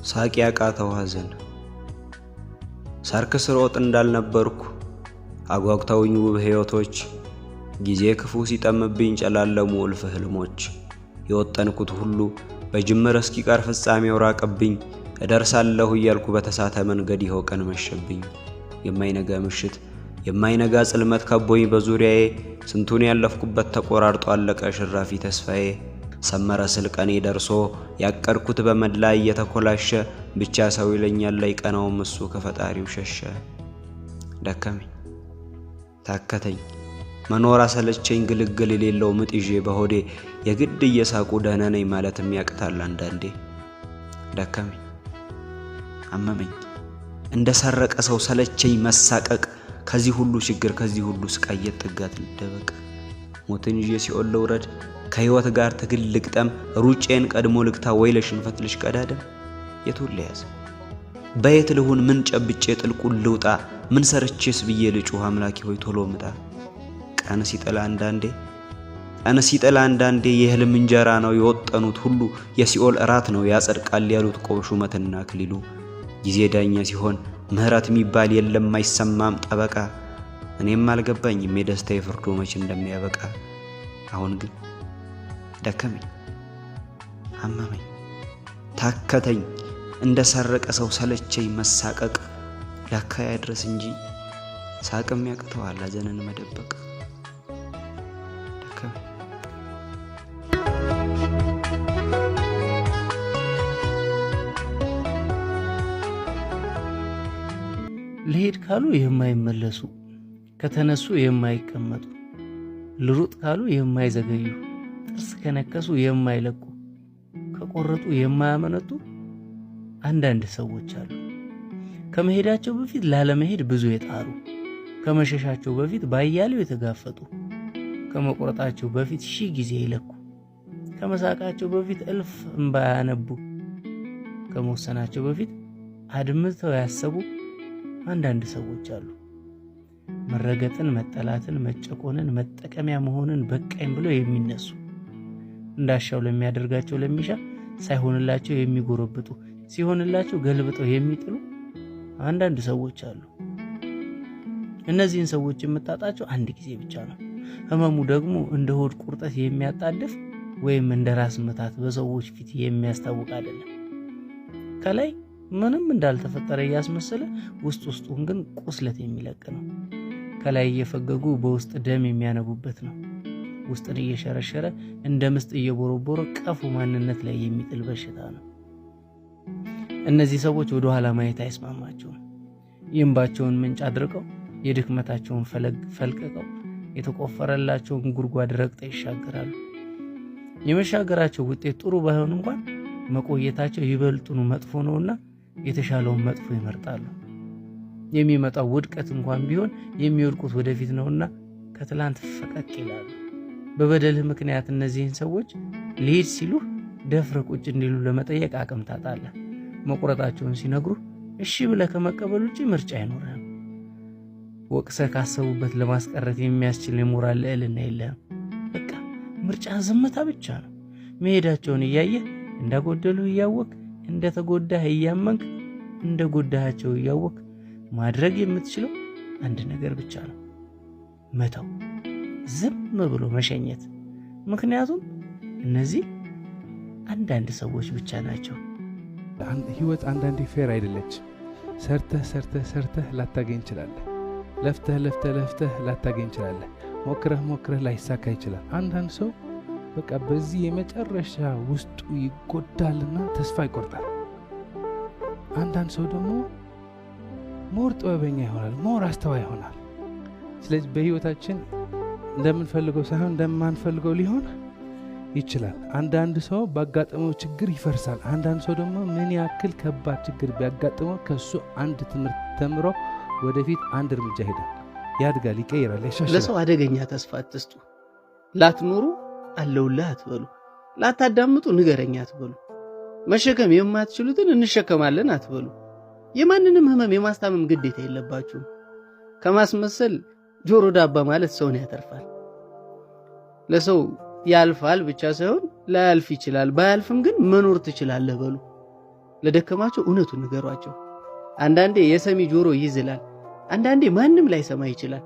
ሳቂ ያቃተው ሐዘን ሳርክስ ሮጥ እንዳልነበርኩ አጓግተውኝ ውብ ሕይወቶች ጊዜ ክፉ ሲጠምብኝ ጨላለሙ እልፍ ህልሞች የወጠንኩት ሁሉ በጅምር እስኪቀር ፍጻሜው ራቀብኝ እደርሳለሁ እያልኩ በተሳተ መንገድ ይኸው ቀን መሸብኝ የማይነጋ ምሽት የማይነጋ ጽልመት ከቦኝ በዙሪያዬ ስንቱን ያለፍኩበት ተቆራርጦ አለቀ ሽራፊ ተስፋዬ ሰመረ ስል ቀኔ ደርሶ ያቀርኩት በመድላ እየተኮላሸ ብቻ ሰው ይለኛል ላይ ቀናውም እሱ ከፈጣሪው ሸሸ ደከመኝ ታከተኝ መኖር አሰለቸኝ ግልግል የሌለው ምጥ ይዤ በሆዴ የግድ እየሳቁ ደህና ነኝ ማለትም ያቅታል አንዳንዴ ደከመኝ አመመኝ እንደ ሰረቀ ሰው ሰለቸኝ መሳቀቅ ከዚህ ሁሉ ችግር ከዚህ ሁሉ ስቃይ ጥጋት ልደበቅ ሞትን ይዤ ሲኦል ልውረድ ከህይወት ጋር ትግል ልግጠም ሩጬን ቀድሞ ልግታ ወይ ለሽንፈት ልሽቀዳደም የቱን ልያዝ በየት ልሁን ምን ጨብጬ ጥልቁን ልውጣ ምን ሰርቼስ ብዬ ልጩህ አምላኬ ሆይ ቶሎ ምጣ ቀን ሲጥል አንዳንዴ የህልም እንጀራ ነው የወጠኑት ሁሉ የሲኦል እራት ነው ያጸድቃል ያሉት ቆብ ሹመትና አክሊሉ ጊዜ ዳኛ ሲሆን ምህረት የሚባል የለም አይሰማም ጠበቃ እኔም አልገባኝም የደስታዬ ፍርዱ መቼ እንደሚያበቃ አሁን ግን ደከመኝ አመመኝ ታከተኝ እንደ ሰረቀ ሰው ሰለቸኝ መሳቀቅ ለካያ ድረስ እንጂ ሳቅም ያቅተዋል ሐዘንን መደበቅ ደከመኝ ልሄድ ካሉ የማይመለሱ ከተነሱ የማይቀመጡ ልሩጥ ካሉ የማይዘገዩ ጥርስ ከነከሱ የማይለቁ ከቆረጡ የማያመነቱ አንዳንድ ሰዎች አሉ ከመሄዳቸው በፊት ላለመሄድ ብዙ የጣሩ ከመሸሻቸው በፊት ባያሌው የተጋፈጡ ከመቆረጣቸው በፊት ሺህ ጊዜ ይለኩ ከመሳቃቸው በፊት እልፍ እንባ ያነቡ ከመወሰናቸው በፊት አድምተው ያሰቡ አንዳንድ ሰዎች አሉ መረገጥን መጠላትን መጨቆንን መጠቀሚያ መሆንን በቃኝ ብለው የሚነሱ እንዳሻው ለሚያደርጋቸው ለሚሻ ሳይሆንላቸው የሚጎረብጡ ሲሆንላቸው ገልብጠው የሚጥሉ አንዳንድ ሰዎች አሉ እነዚህን ሰዎች የምታጣቸው አንድ ጊዜ ብቻ ነው ህመሙ ደግሞ እንደ ሆድ ቁርጠት የሚያጣድፍ ወይም እንደ ራስ ምታት በሰዎች ፊት የሚያስታውቅ አይደለም ከላይ ምንም እንዳልተፈጠረ ያስመሰለ ውስጡን ግን ቁስለት የሚለቅ ነው ከላይ እየፈገጉ በውስጥ ደም የሚያነቡበት ነው ውስጥን እየሸረሸረ እንደ ምስጥ እየቦረቦረ ቀፉ ማንነት ላይ የሚጥል በሽታ ነው እነዚህ ሰዎች ወደ ኋላ ማየት አይስማማቸውም ይንባቸውን ምንጭ አድርቀው የድክመታቸውን ፈለግ ፈልቀቀው የተቆፈረላቸውን ጉድጓድ ረግጠው ይሻገራሉ የመሻገራቸው ውጤት ጥሩ ባይሆን እንኳን መቆየታቸው ይበልጡኑ መጥፎ ነውና የተሻለውን መጥፎ ይመርጣሉ የሚመጣው ውድቀት እንኳን ቢሆን የሚወድቁት ወደፊት ነውና ከትላንት ፈቀቅ ይላሉ በበደልህ ምክንያት እነዚህን ሰዎች ሊሄድ ሲሉ ደፍረ ቁጭ እንዲሉ ለመጠየቅ አቅም ታጣለህ መቁረጣቸውን ሲነግሩ እሺ ብለህ ከመቀበል ውጪ ምርጫ አይኖርህም ወቅሰህ ካሰቡበት ለማስቀረት የሚያስችል የሞራል ልዕልና የለህም በቃ ምርጫ ዝምታ ብቻ ነው መሄዳቸውን እያየህ እንዳጎደሉ እያወቅ እንደተጎዳህ እያመንክ እንደጎዳሃቸው እያወቅ ማድረግ የምትችለው አንድ ነገር ብቻ ነው መተው ዝም ብሎ መሸኘት ምክንያቱም እነዚህ አንዳንድ ሰዎች ብቻ ናቸው ህይወት አንዳንዴ ፌር አይደለች ሰርተህ ላታገኝ ይችላል ለፍተህ ላታገኝ ይችላል ሞክረህ ላይሳካ ይችላል አንዳንድ ሰው በቃ በዚህ የመጨረሻ ውስጡ ይጎዳልና ተስፋ ይቆርጣል አንዳንድ ሰው ደግሞ ሞር ጥበበኛ ይሆናል ሞር አስተዋይ ይሆናል ስለዚህ በህይወታችን እንደምንፈልገው ሳይሆን እንደማንፈልገው ሊሆን ይችላል አንዳንድ ሰው ባጋጠመው ችግር ይፈርሳል አንዳንድ ሰው ደግሞ ምን ያክል ከባድ ችግር ቢያጋጥመው ከሱ አንድ ትምህርት ተምሮ ወደፊት አንድ እርምጃ ሄዳል ያድጋል ይቀየራል ያሻሽላል ለሰው አደገኛ ተስፋ አትስጡ ላትኖሩ አለውልህ አትበሉ ላታዳምጡ ንገረኛ አትበሉ መሸከም የማትችሉትን እንሸከማለን አትበሉ የማንንም ህመም የማስታመም ግዴታ የለባችሁ ከማስመሰል ጆሮ ዳባ ማለት ሰውን ያተርፋል ለሰው ያልፋል ብቻ ሳይሆን ላያልፍ ይችላል ባያልፍም ግን መኖር ትችላለህ በሉ ለደከማቸው እውነቱን ንገሯቸው። አንዳንዴ የሰሚ ጆሮ ይዝላል፣ አንዳንዴ ማንም ላይ ሰማ ይችላል።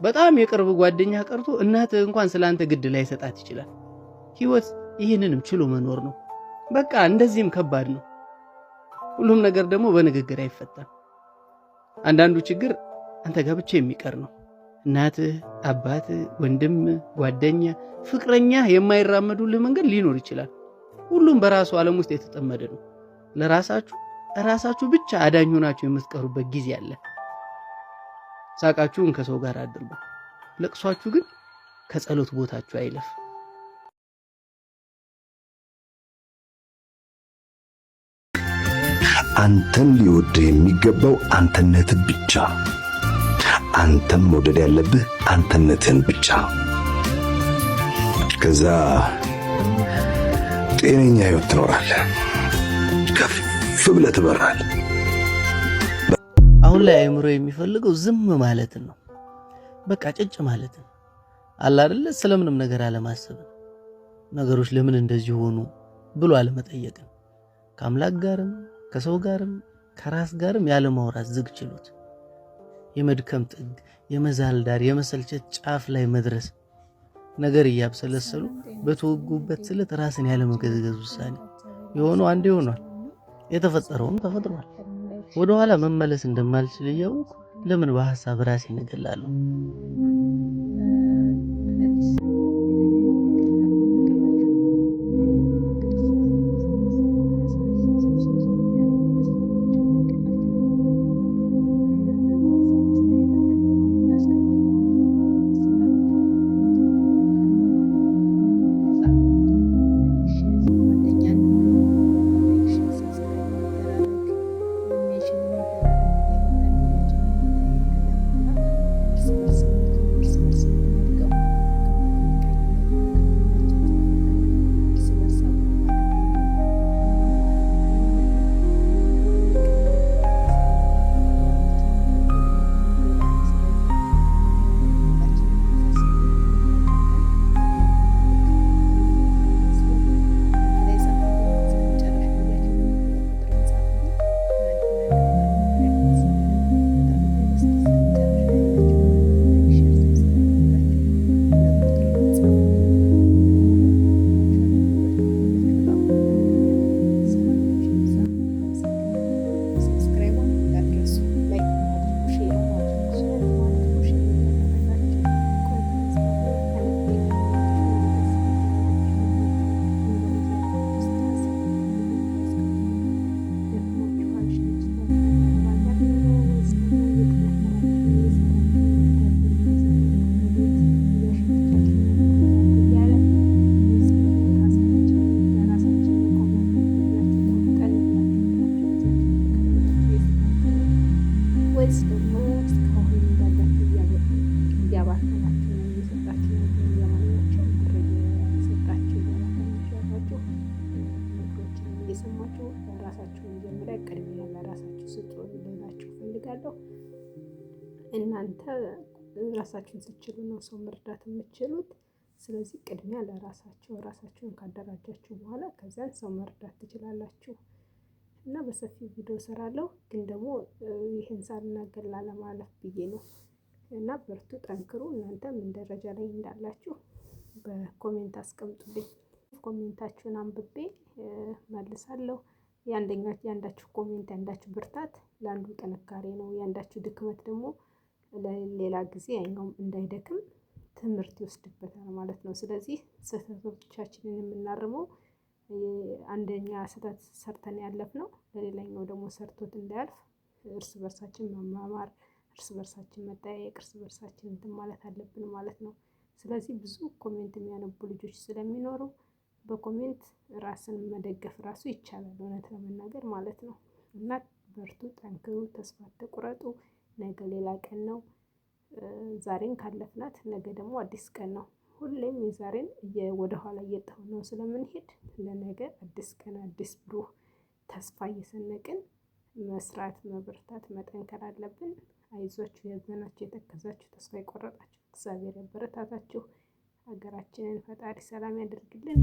በጣም የቅርብ ጓደኛ ቀርቶ እናትህ እንኳን ስላንተ ግድ ላይ ሰጣት ይችላል። ህይወት ይህንንም ችሎ መኖር ነው። በቃ እንደዚህም ከባድ ነው። ሁሉም ነገር ደግሞ በንግግር አይፈታም። አንዳንዱ ችግር አንተ ጋር ብቻ የሚቀር ነው። እናትህ፣ አባትህ፣ ወንድም፣ ጓደኛ፣ ፍቅረኛ የማይራመዱልህ መንገድ ሊኖር ይችላል። ሁሉም በራሱ ዓለም ውስጥ የተጠመደ ነው። ለራሳችሁ ብቻ አዳኝ ሆናችሁ የምትቀሩበት ጊዜ አለ። ሳቃችሁን ከሰው ጋር አድርጉ፣ ለቅሷችሁ ግን ከጸሎት ቦታችሁ አይለፍ። አንተን ሊወድ የሚገባው አንተነት ብቻ። አንተም መውደድ ያለብህ አንተነትን ብቻ። ከዛ ጤነኛ ህይወት ትኖራለህ። ከፍ ብለህ ትበራለህ። አሁን ላይ አእምሮ የሚፈልገው ዝም ማለትን ነው። በቃ ጭጭ ማለትን አለ አይደል? ስለምንም ነገር አለማሰብን፣ ነገሮች ለምን እንደዚህ ሆኑ ብሎ አለመጠየቅን፣ ከአምላክ ጋርም ከሰው ጋርም ከራስ ጋርም ያለ ማውራት ዝግ ችሎት፣ የመድከም ጥግ፣ የመዛል ዳር፣ የመሰልቸት ጫፍ ላይ መድረስ፣ ነገር እያብሰለሰሉ በተወጉበት ስለት ራስን ያለ መገዝገዝ ውሳኔ። የሆነው አንዴ ሆኗል፣ የተፈጠረውም ተፈጥሯል። ወደ ኋላ መመለስ እንደማልችል እያወቅሁ ለምን በሐሳብ ራሴን እገላለሁ? እናንተ ራሳችሁን ስትችሉ ነው ሰው መርዳት የምትችሉት። ስለዚህ ቅድሚያ ራሳችሁን ካደራጃችሁ በኋላ ከዛን ሰው መርዳት ትችላላችሁ። እና በሰፊው ቪዲዮ ሰራለሁ፣ ግን ደግሞ ይሄን ሳልናገር ላለማለፍ ብዬ ነው። እና በርቱ፣ ጠንክሩ። እናንተ ምን ደረጃ ላይ እንዳላችሁ በኮሜንት አስቀምጡልኝ። ኮሜንታችሁን አንብቤ መልሳለሁ። ያንዳችሁ ኮሜንት ያንዳችሁ ብርታት ለአንዱ ጥንካሬ ነው። ያንዳችሁ ድክመት ደግሞ ለሌላ ጊዜ ያኛውም እንዳይደክም ትምህርት ይወስድበታል ማለት ነው። ስለዚህ ስህተቶቻችንን የምናርመው አንደኛ ስህተት ሰርተን ያለፍነው ለሌላኛው ደግሞ ሰርቶት እንዳያልፍ እርስ በርሳችን መማማር፣ እርስ በርሳችን መጠያየቅ፣ እርስ በርሳችን እንትን ማለት አለብን ማለት ነው። ስለዚህ ብዙ ኮሜንት የሚያነቡ ልጆች ስለሚኖሩ በኮሜንት ራስን መደገፍ ራሱ ይቻላል፣ እውነት ለመናገር ማለት ነው። እና በርቱ፣ ጠንክሩ፣ ተስፋ አትቁረጡ። ነገ ሌላ ቀን ነው። ዛሬን ካለፍናት ነገ ደግሞ አዲስ ቀን ነው። ሁሌም የዛሬን ወደኋላ እየተሆነው ስለምንሄድ ለነገ አዲስ ቀን አዲስ ብሩህ ተስፋ እየሰነቅን መስራት፣ መበርታት፣ መጠንከር አለብን። አይዟችሁ፣ ያዘናችሁ፣ የተከዛችሁ፣ ተስፋ የቆረጣችሁ እግዚአብሔር ያበረታታችሁ። ሀገራችንን ፈጣሪ ሰላም ያደርግልን።